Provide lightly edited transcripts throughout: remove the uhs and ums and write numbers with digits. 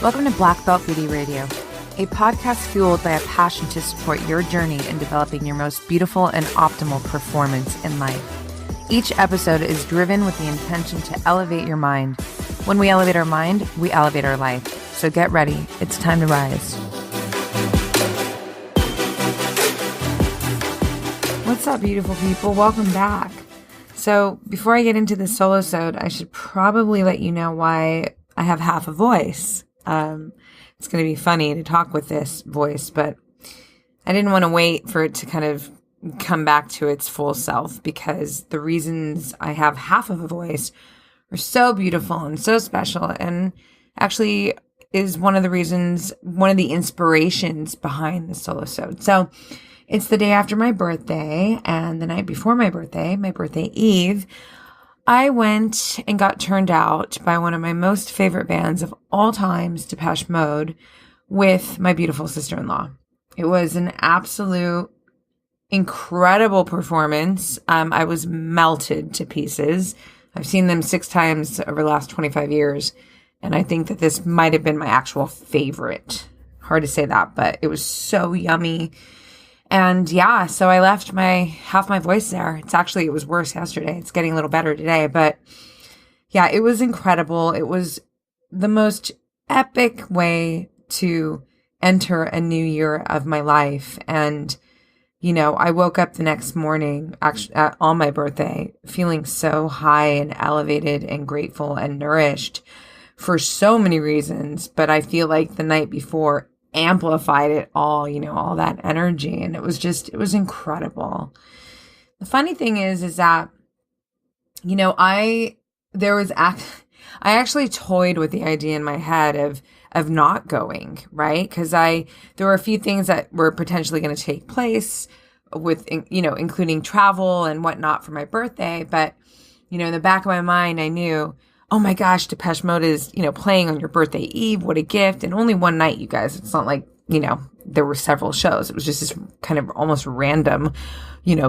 Welcome to Black Belt Beauty Radio, a podcast fueled by a passion to support your journey in developing your most beautiful and optimal performance in life. Each episode is driven with the intention to elevate your mind. When we elevate our mind, we elevate our life. So get ready. It's time to rise. What's up, beautiful people? Welcome back. So before I get into the Solosode, I should probably let you know why I have half a voice. It's going to be funny to talk with this voice, but I didn't want to wait for it to kind of come back to its full self, because the reasons I have half of a voice are so beautiful and so special, and actually is one of the inspirations behind the Solosode. So it's the day after my birthday, and the night before my birthday eve, I went and got turned out by one of my most favorite bands of all times, Depeche Mode, with my beautiful sister-in-law. It was an absolute incredible performance. I was melted to pieces. I've seen them 6 times over the last 25 years, and I think that this might have been my actual favorite. Hard to say that, but it was so yummy. And yeah, so I left half my voice there. It was worse yesterday. It's getting a little better today, but yeah, it was incredible. It was the most epic way to enter a new year of my life. And, you know, I woke up the next morning, actually on my birthday, feeling so high and elevated and grateful and nourished for so many reasons. But I feel like the night before amplified it all, all that energy. And it was incredible. The funny thing is that, I actually toyed with the idea in my head of not going, right? Because there were a few things that were potentially going to take place with, including travel and whatnot for my birthday. But, in the back of my mind, I knew, oh my gosh, Depeche Mode is, playing on your birthday eve. What a gift. And only one night, you guys. It's not like, there were several shows. It was just this kind of almost random,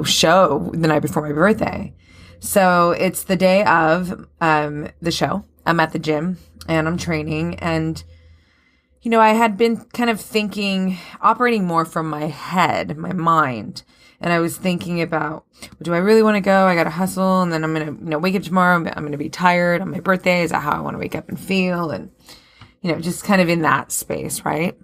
show the night before my birthday. So it's the day of the show. I'm at the gym and I'm training. And, I had been kind of operating more from my head, my mind. And I was thinking about, do I really want to go? I got to hustle. And then I'm going to, wake up tomorrow. I'm going to be tired on my birthday. Is that how I want to wake up and feel? And, just kind of in that space. Right.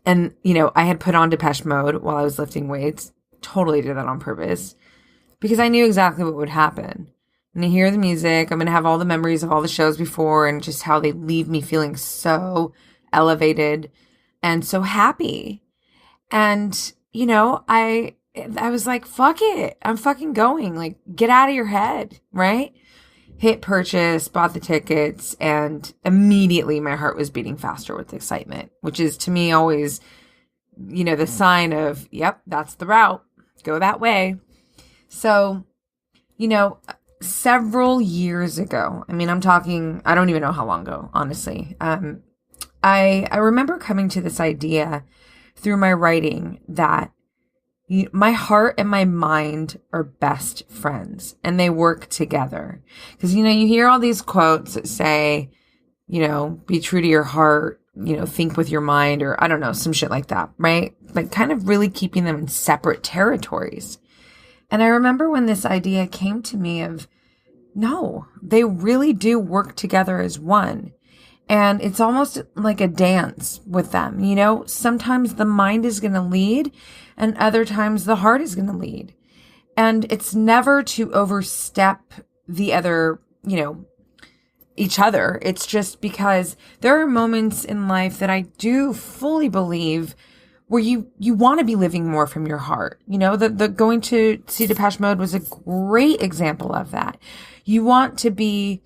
And, I had put on Depeche Mode while I was lifting weights. Totally did that on purpose because I knew exactly what would happen. And I hear the music. I'm going to have all the memories of all the shows before and just how they leave me feeling so elevated and so happy. And, I was like, fuck it. I'm fucking going. Like, get out of your head, right? Hit purchase, bought the tickets, and immediately my heart was beating faster with excitement, which is to me always, the sign of, yep, that's the route. Go that way. So, several years ago, I'm talking, I don't even know how long ago, honestly. I remember coming to this idea through my writing that my heart and my mind are best friends and they work together. Because, you hear all these quotes that say, be true to your heart, think with your mind, or I don't know, some shit like that, right? Like kind of really keeping them in separate territories. And I remember when this idea came to me of, no, they really do work together as one. And it's almost like a dance with them. Sometimes the mind is going to lead and other times the heart is going to lead. And it's never to overstep the other, each other. It's just because there are moments in life that I do fully believe where you want to be living more from your heart. The going to see Depeche Mode was a great example of that. You want to be,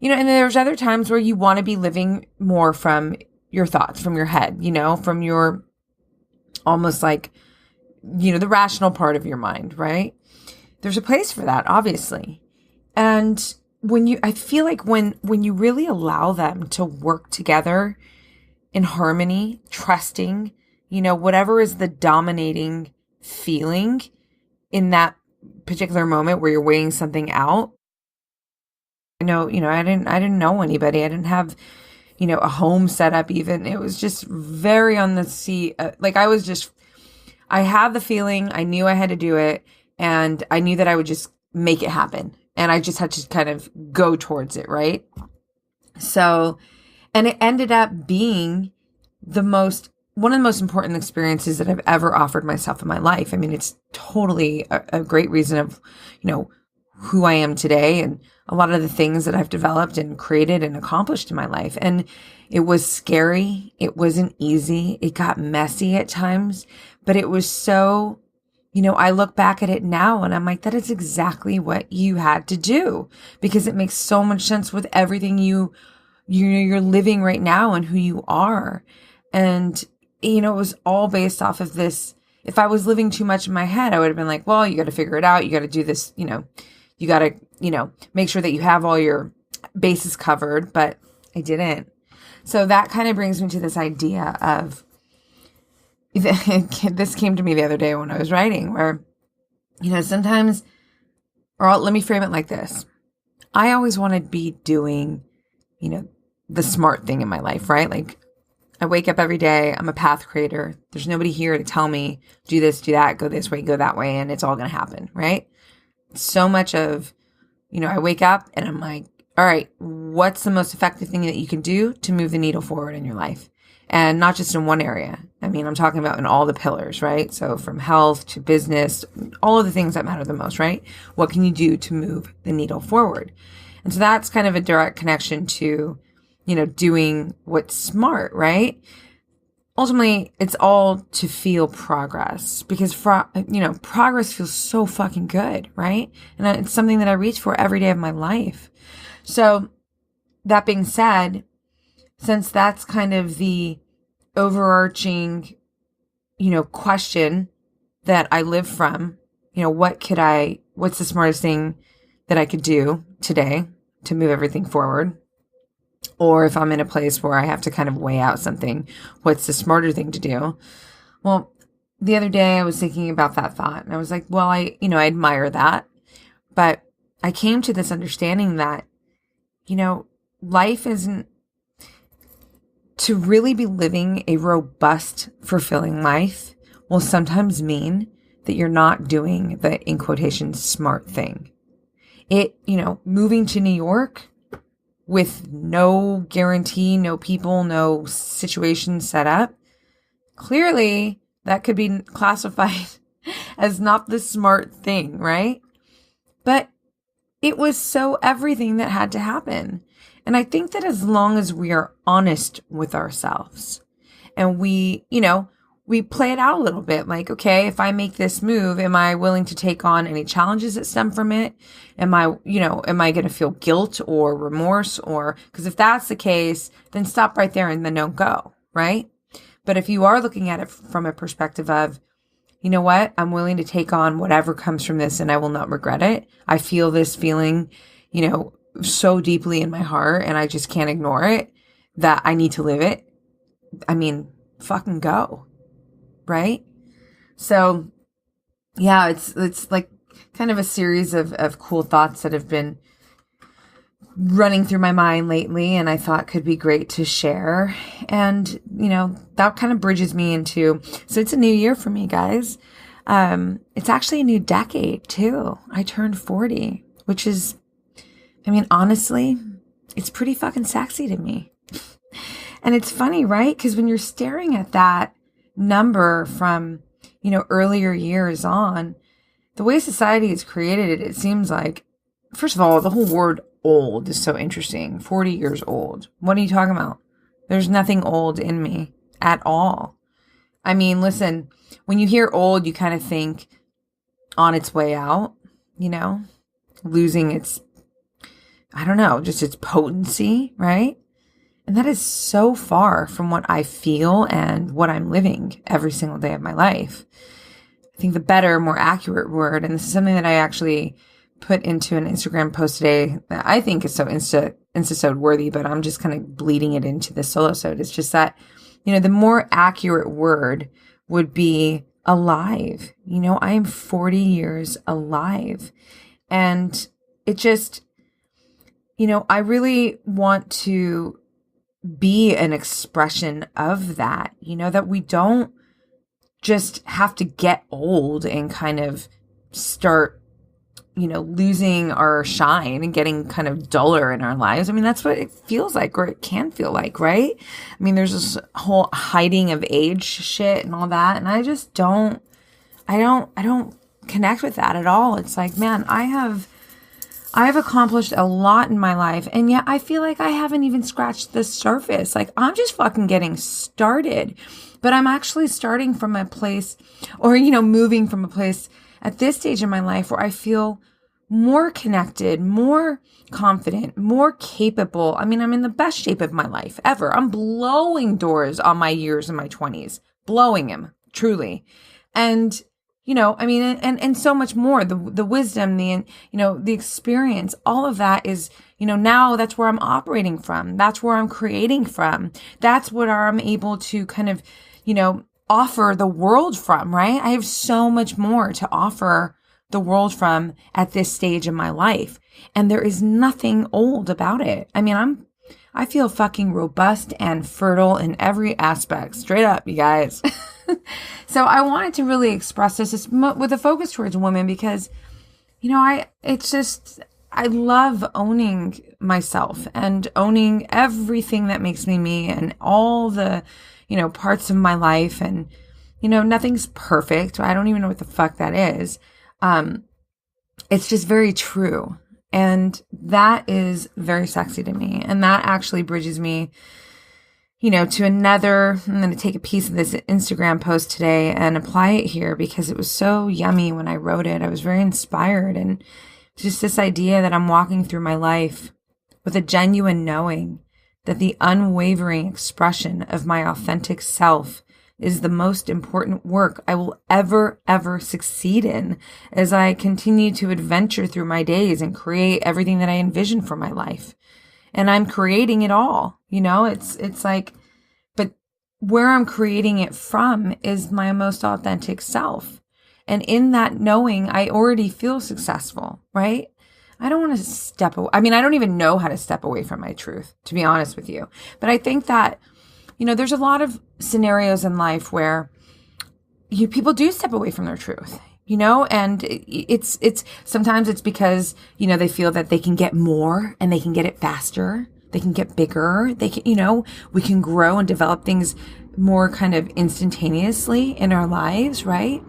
and there's other times where you want to be living more from your thoughts, from your head, from your almost like, the rational part of your mind, right? There's a place for that, obviously. And I feel like when you really allow them to work together in harmony, trusting, whatever is the dominating feeling in that particular moment where you're weighing something out. I didn't know anybody. I didn't have, a home setup even. It was just very on the seat. I had the feeling, I knew I had to do it, and I knew that I would just make it happen. And I just had to kind of go towards it, right? So, and it ended up being one of the most important experiences that I've ever offered myself in my life. I mean, it's totally a great reason of, who I am today and a lot of the things that I've developed and created and accomplished in my life. And it was scary. It wasn't easy. It got messy at times, but it was so, I look back at it now and I'm like, that is exactly what you had to do, because it makes so much sense with everything you're living right now and who you are. And, it was all based off of this. If I was living too much in my head, I would have been like, well, you got to figure it out. You got to do this, you got to, make sure that you have all your bases covered, but I didn't. So that kind of brings me to this idea of, this came to me the other day when I was writing, where, sometimes, let me frame it like this. I always want to be doing, the smart thing in my life, right? Like, I wake up every day. I'm a path creator. There's nobody here to tell me, do this, do that, go this way, go that way, and it's all going to happen, right? So much of, I wake up and I'm like, all right, what's the most effective thing that you can do to move the needle forward in your life? And not just in one area. I mean, I'm talking about in all the pillars, right? So from health to business, all of the things that matter the most, right? What can you do to move the needle forward? And so that's kind of a direct connection to, doing what's smart, right? Ultimately, it's all to feel progress, because, progress feels so fucking good, right? And it's something that I reach for every day of my life. So that being said, since that's kind of the overarching, question that I live from, what's the smartest thing that I could do today to move everything forward? Or if I'm in a place where I have to kind of weigh out something, what's the smarter thing to do? Well, the other day I was thinking about that thought and I was like, well, I admire that. But I came to this understanding that, life isn't, to really be living a robust, fulfilling life will sometimes mean that you're not doing the, in quotations, smart thing. Moving to New York with no guarantee, no people, no situation set up, clearly that could be classified as not the smart thing, right? But it was so everything that had to happen. And I think that as long as we are honest with ourselves and we play it out a little bit, like, okay, if I make this move, am I willing to take on any challenges that stem from it? Am I going to feel guilt or remorse? Or, because if that's the case, then stop right there and then don't go, right? But if you are looking at it from a perspective of, you know what, I'm willing to take on whatever comes from this and I will not regret it. I feel this feeling, so deeply in my heart and I just can't ignore it, that I need to live it. I mean, fucking go. Right? So yeah, it's like kind of a series of cool thoughts that have been running through my mind lately and I thought could be great to share. And, that kind of bridges me into, so it's a new year for me, guys. It's actually a new decade too. I turned 40, which is, honestly, it's pretty fucking sexy to me. And it's funny, right? Because when you're staring at that number from, earlier years on, the way society has created it, it seems like, first of all, the whole word old is so interesting. 40 years old. What are you talking about? There's nothing old in me at all. Listen, when you hear old, you kind of think on its way out, losing its, just its potency, right? And that is so far from what I feel and what I'm living every single day of my life. I think the better, more accurate word, and this is something that I actually put into an Instagram post today that I think is so Instasode worthy, but I'm just kind of bleeding it into the Solosode. It's just that, the more accurate word would be alive. I am 40 years alive. And it just, I really want to be an expression of that, that we don't just have to get old and kind of start, losing our shine and getting kind of duller in our lives. I mean, that's what it feels like, or it can feel like, right? I mean, there's this whole hiding of age shit and all that. And I just don't connect with that at all. It's like, man, I have accomplished a lot in my life, and yet I feel like I haven't even scratched the surface. Like, I'm just fucking getting started, but I'm actually starting from a place, or, moving from a place at this stage in my life where I feel more connected, more confident, more capable. I mean, I'm in the best shape of my life ever. I'm blowing doors on my years in my 20s, blowing them, truly. And and so much more, the wisdom, the experience, all of that is, now that's where I'm operating from. That's where I'm creating from. That's what I'm able to kind of, offer the world from, right? I have so much more to offer the world from at this stage in my life. And there is nothing old about it. I mean, I feel fucking robust and fertile in every aspect. Straight up, you guys. So I wanted to really express this with a focus towards women because, I love owning myself and owning everything that makes me me and all the, parts of my life. And, nothing's perfect. I don't even know what the fuck that is. It's just very true. And that is very sexy to me. And that actually bridges me, to another. I'm going to take a piece of this Instagram post today and apply it here because it was so yummy when I wrote it. I was very inspired, and just this idea that I'm walking through my life with a genuine knowing that the unwavering expression of my authentic self is the most important work I will ever succeed in as I continue to adventure through my days and create everything that I envision for my life. And I'm creating it all, it's like, but where I'm creating it from is my most authentic self. And in that knowing, I already feel successful, right? I don't want to step away. I mean, I don't even know how to step away from my truth, to be honest with you. But I think that, there's a lot of scenarios in life where people do step away from their truth. And it's sometimes it's because, they feel that they can get more and they can get it faster. They can get bigger. They can, we can grow and develop things more kind of instantaneously in our lives, right?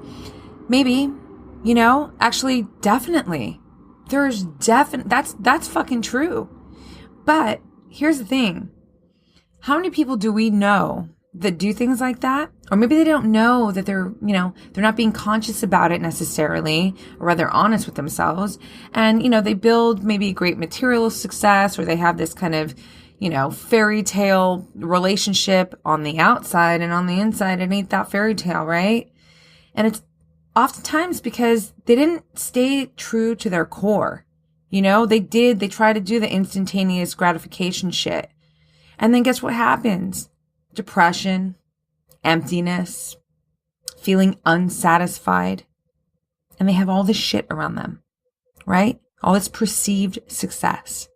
Maybe, actually, definitely. That's fucking true. But here's the thing. How many people do we know that do things like that? Or maybe they don't know that they're not being conscious about it necessarily, or rather honest with themselves. And, they build maybe great material success, or they have this kind of, fairy tale relationship on the outside, and on the inside, it ain't that fairy tale, right? And it's oftentimes because they didn't stay true to their core. They try to do the instantaneous gratification shit. And then guess what happens? Depression, emptiness, feeling unsatisfied. And they have all this shit around them, right? All this perceived success.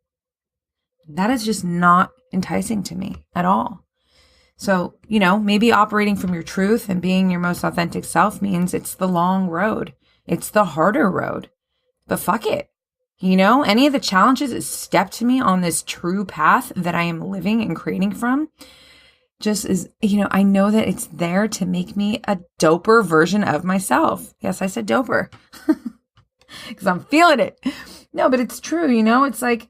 That is just not enticing to me at all. So, maybe operating from your truth and being your most authentic self means it's the long road. It's the harder road. But fuck it. Any of the challenges that step to me on this true path that I am living and creating from just is, I know that it's there to make me a doper version of myself. Yes, I said doper because I'm feeling it. No, but it's true. It's like,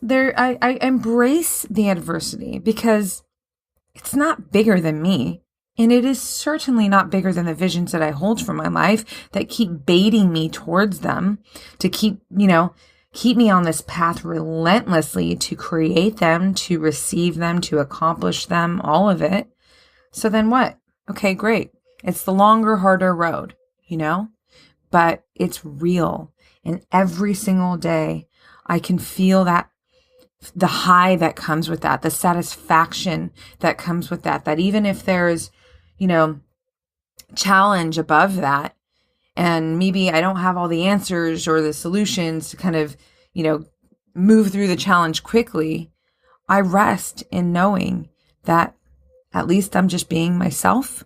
I embrace the adversity because it's not bigger than me. And it is certainly not bigger than the visions that I hold for my life that keep baiting me towards them, to keep me on this path relentlessly to create them, to receive them, to accomplish them, all of it. So then what? Okay, great. It's the longer, harder road, but it's real. And every single day I can feel that the high that comes with that, the satisfaction that comes with that even if there's, challenge above that, and maybe I don't have all the answers or the solutions to kind of, move through the challenge quickly, I rest in knowing that at least I'm just being myself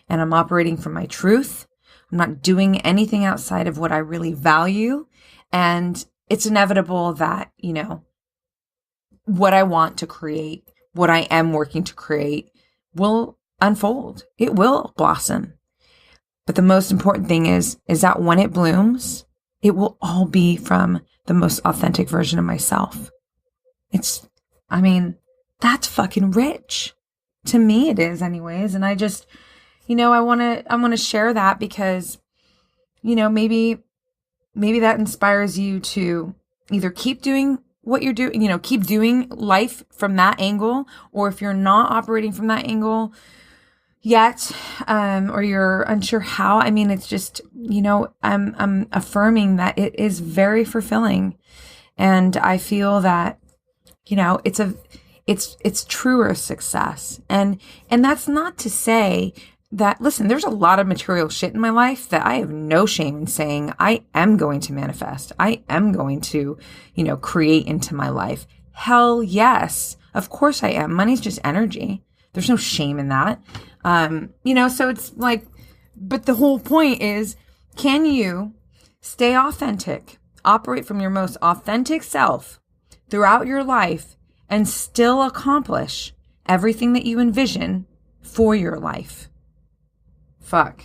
and I'm operating from my truth. I'm not doing anything outside of what I really value. And it's inevitable that, what I want to create, what I am working to create will unfold. It will blossom. But the most important thing is that when it blooms, it will all be from the most authentic version of myself. That's fucking rich. To me it is anyways. And I just, I want to share that because, maybe that inspires you to either keep doing what you're doing, keep doing life from that angle, or if you're not operating from that angle yet, or you're unsure how, it's just, I'm affirming that it is very fulfilling. And I feel that, it's truer success. And that's not to say that, listen, there's a lot of material shit in my life that I have no shame in saying I am going to manifest. I am going to, create into my life. Hell yes. Of course I am. Money's just energy. There's no shame in that. So it's like, but the whole point is, can you stay authentic, operate from your most authentic self throughout your life and still accomplish everything that you envision for your life? Fuck.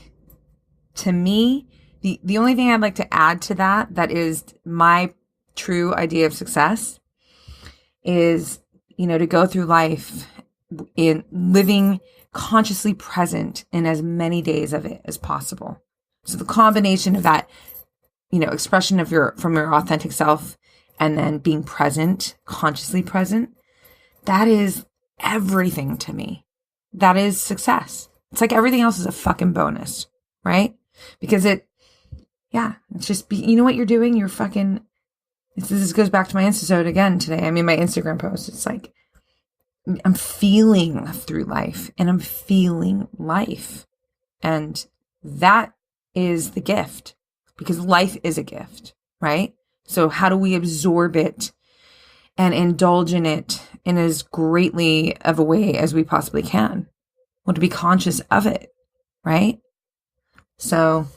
To me, the only thing I'd like to add to that is my true idea of success is, to go through life in living consciously present in as many days of it as possible. So the combination of that, expression of from your authentic self and then being present, consciously present, that is everything to me. That is success. It's like everything else is a fucking bonus, right? Because it's just, you know what you're doing? You're fucking, this goes back to my Solosode again today. My Instagram post. It's like, I'm feeling through life and I'm feeling life. And that is the gift, because life is a gift, right? So how do we absorb it and indulge in it in as greatly of a way as we possibly can? Well, to be conscious of it, right? So,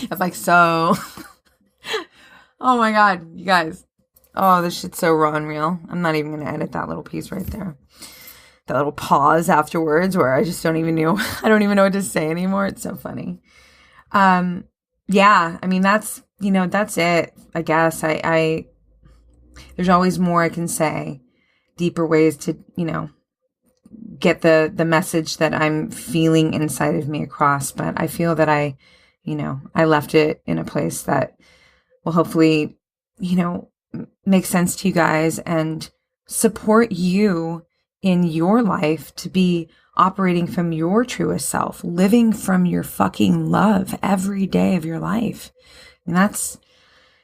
I'm like, oh my God, you guys. Oh, this shit's so raw and real. I'm not even going to edit that little piece right there. That little pause afterwards where I just don't even know what to say anymore. It's so funny. That's, that's it. I guess there's always more I can say, deeper ways to, get the message that I'm feeling inside of me across. But I feel that I left it in a place that will hopefully, make sense to you guys and support you in your life to be operating from your truest self, living from your fucking love every day of your life. And that's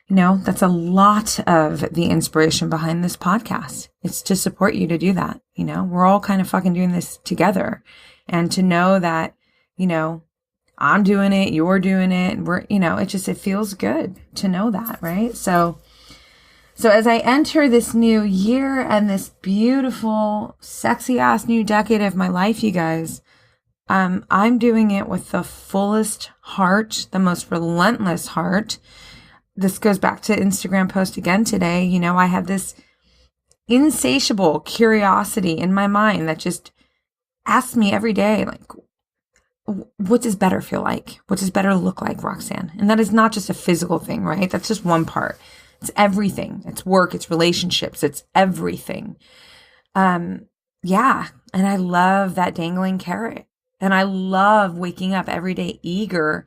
a lot of the inspiration behind this podcast. It's to support you to do that. We're all kind of fucking doing this together. And to know that, I'm doing it, you're doing it, and it feels good to know that, right? So as I enter this new year and this beautiful, sexy ass new decade of my life, you guys, I'm doing it with the fullest heart, the most relentless heart. This goes back to Instagram post again today. I have this insatiable curiosity in my mind that just asks me every day, like, what does better feel like? What does better look like, Roxanne? And that is not just a physical thing, right? That's just one part. It's everything. It's work. It's relationships. It's everything. And I love that dangling carrot. And I love waking up every day eager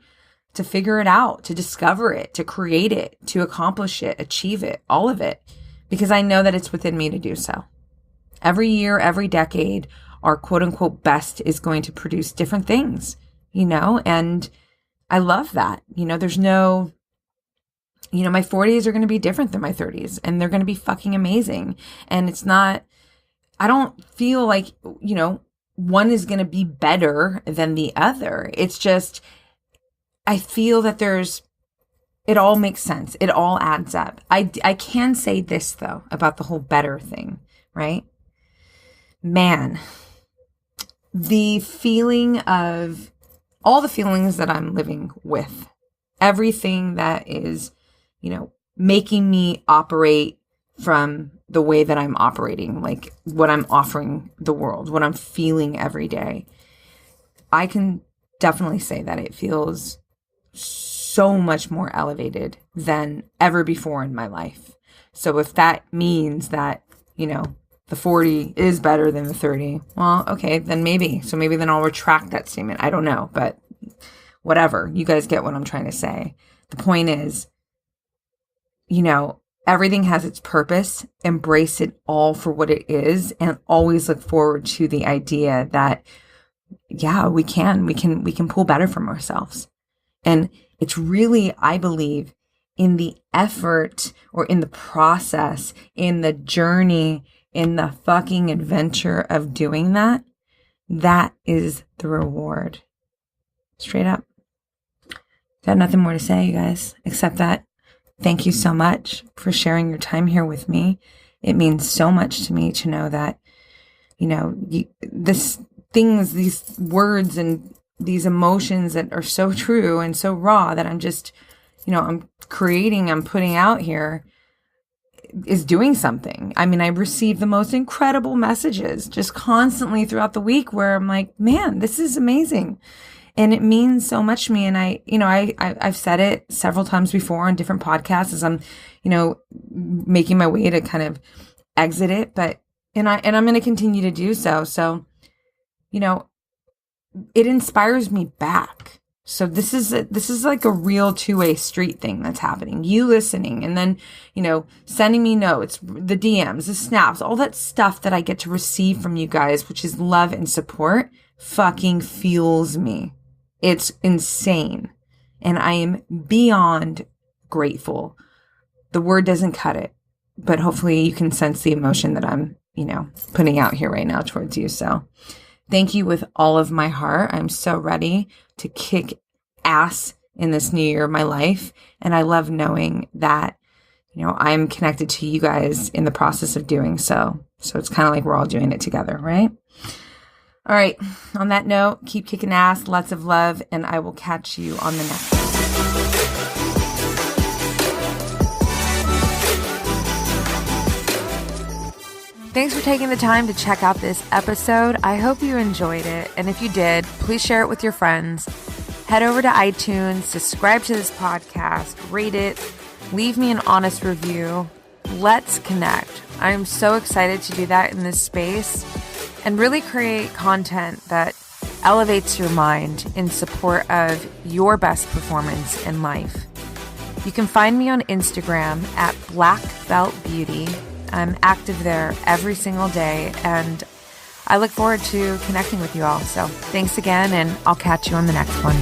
to figure it out, to discover it, to create it, to accomplish it, achieve it, all of it, because I know that it's within me to do so. Every year, every decade, our quote unquote best is going to produce different things, and I love that. There's no, my 40s are going to be different than my 30s, and they're going to be fucking amazing. And it's not, I don't feel like, one is going to be better than the other. It's just, I feel that there's it all makes sense. It all adds up. I can say this though about the whole better thing, right? Man, the feeling of all the feelings that I'm living with, everything that is, making me operate from the way that I'm operating, like what I'm offering the world, what I'm feeling every day. I can definitely say that it feels so much more elevated than ever before in my life. So if that means that, the 40 is better than the 30, well, okay, then maybe. So maybe then I'll retract that statement. I don't know, but whatever. You guys get what I'm trying to say. The point is, everything has its purpose. Embrace it all for what it is, and always look forward to the idea that, yeah, we can pull better from ourselves. And it's really, I believe, in the effort or in the process, in the journey, in the fucking adventure of doing that, that is the reward. Straight up. Got nothing more to say, you guys, except that thank you so much for sharing your time here with me. It means so much to me to know that, these words and these emotions that are so true and so raw that I'm just, I'm putting out here is doing something. I mean, I receive the most incredible messages just constantly throughout the week where I'm like, man, this is amazing. And it means so much to me. And I've said it several times before on different podcasts as I'm, making my way to kind of exit it. But, and I'm going to continue to do so. So, it inspires me back. So this is like a real two-way street thing that's happening. You listening and then, sending me notes, the DMs, the snaps, all that stuff that I get to receive from you guys, which is love and support, fucking fuels me. It's insane. And I am beyond grateful. The word doesn't cut it, but hopefully you can sense the emotion that I'm, putting out here right now towards you. So thank you with all of my heart. I'm so ready to kick ass in this new year of my life. And I love knowing that, I'm connected to you guys in the process of doing so. So it's kind of like we're all doing it together, right? All right. On that note, keep kicking ass, lots of love, and I will catch you on the next one. Thanks for taking the time to check out this episode. I hope you enjoyed it. And if you did, please share it with your friends. Head over to iTunes, subscribe to this podcast, rate it, leave me an honest review. Let's connect. I'm so excited to do that in this space and really create content that elevates your mind in support of your best performance in life. You can find me on Instagram at blackbeltbeauty. I'm active there every single day, and I look forward to connecting with you all. So thanks again, and I'll catch you on the next one.